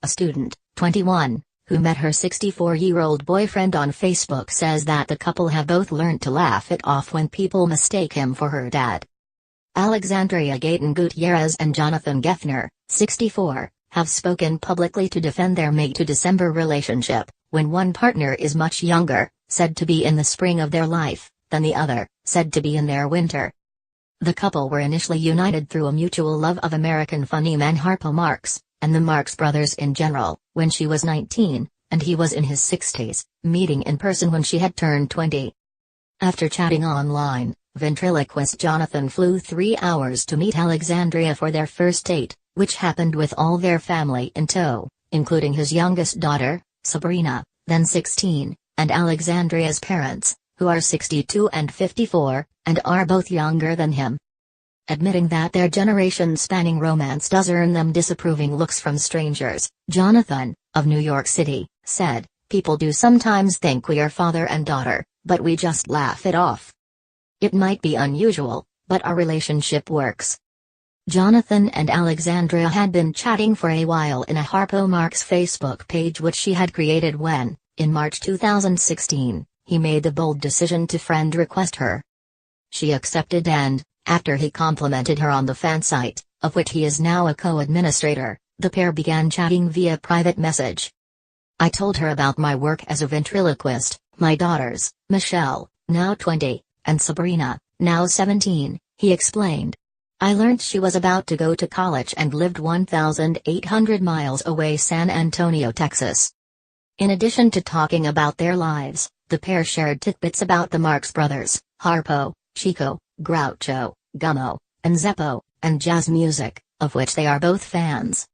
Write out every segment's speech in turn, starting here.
A student, 21, who met her 64-year-old boyfriend on Facebook says that the couple have both learned to laugh it off when people mistake him for her dad. Alexandria Gayton-Gutierrez and Jonathan Geffner, 64, have spoken publicly to defend their May to December relationship, when one partner is much younger, said to be in the spring of their life, than the other, said to be in their winter. The couple were initially united through a mutual love of American funny man Harpo Marx, and the Marx Brothers in general, when she was 19, and he was in his 60s, meeting in person when she had turned 20. After chatting online, ventriloquist Jonathan flew 3 hours to meet Alexandria for their first date, which happened with all their family in tow, including his youngest daughter, Sabrina, then 16, and Alexandria's parents, who are 62 and 54, and are both younger than him. Admitting that their generation-spanning romance does earn them disapproving looks from strangers, Jonathan, of New York City, said, "People do sometimes think we are father and daughter, but we just laugh it off. It might be unusual, but our relationship works." Jonathan and Alexandria had been chatting for a while in a Harpo Marx Facebook page which she had created when, in March 2016, he made the bold decision to friend request her. She accepted and, after he complimented her on the fan site, of which he is now a co-administrator, the pair began chatting via private message. "I told her about my work as a ventriloquist, my daughters, Michelle, now 20, and Sabrina, now 17, he explained. "I learned she was about to go to college and lived 1,800 miles away, San Antonio, Texas." In addition to talking about their lives, the pair shared tidbits about the Marx Brothers, Harpo, Chico, Groucho, Gummo, and Zeppo, and jazz music, of which they are both fans.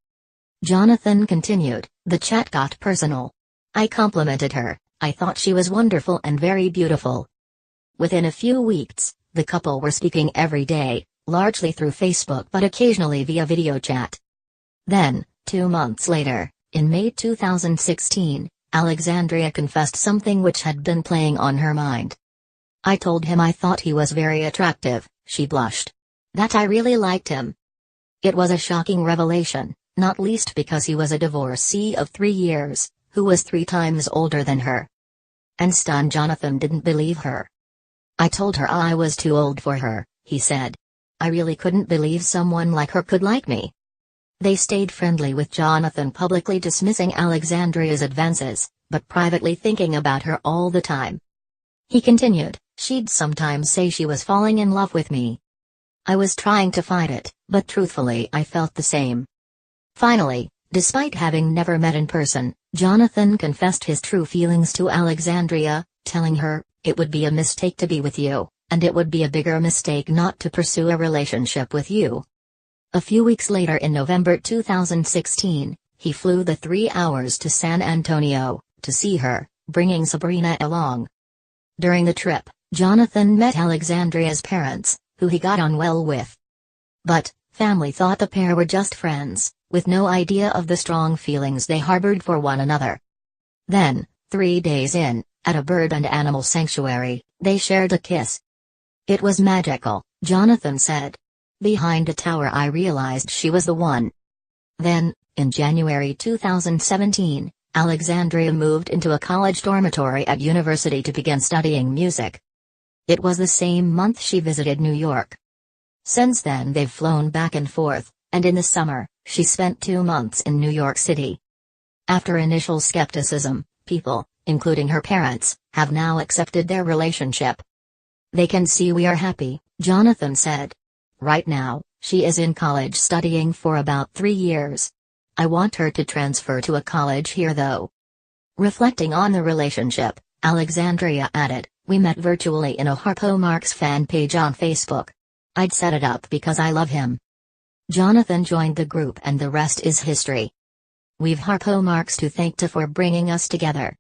Jonathan continued, "The chat got personal. I complimented her, I thought she was wonderful and very beautiful." Within a few weeks, the couple were speaking every day, largely through Facebook but occasionally via video chat. Then, 2 months later, in May 2016, Alexandria confessed something which had been playing on her mind. "I told him I thought he was very attractive," she blushed. "That I really liked him." It was a shocking revelation, not least because he was a divorcee of 3 years, who was 3 times older than her. And stunned Jonathan didn't believe her. "I told her I was too old for her," he said. "I really couldn't believe someone like her could like me." They stayed friendly with Jonathan publicly dismissing Alexandria's advances, but privately thinking about her all the time. He continued, "She'd sometimes say she was falling in love with me. I was trying to fight it, but truthfully I felt the same." Finally, despite having never met in person, Jonathan confessed his true feelings to Alexandria, telling her, "It would be a mistake to be with you, and it would be a bigger mistake not to pursue a relationship with you." A few weeks later in November 2016, he flew the 3 hours to San Antonio, to see her, bringing Sabrina along. During the trip, Jonathan met Alexandria's parents, who he got on well with. But, family thought the pair were just friends, with no idea of the strong feelings they harbored for one another. Then, 3 days in, at a bird and animal sanctuary, they shared a kiss. "It was magical," Jonathan said. "Behind a tower I realized she was the one." Then, in January 2017, Alexandria moved into a college dormitory at university to begin studying music. It was the same month she visited New York. Since then they've flown back and forth, and in the summer, she spent 2 months in New York City. After initial skepticism, people, including her parents, have now accepted their relationship. "They can see we are happy," Jonathan said. "Right now, she is in college studying for about 3 years. I want her to transfer to a college here though." Reflecting on the relationship, Alexandria added, "We met virtually in a Harpo Marx fan page on Facebook. I'd set it up because I love him." Jonathan joined the group and the rest is history. "We've Harpo Marx to thank for bringing us together.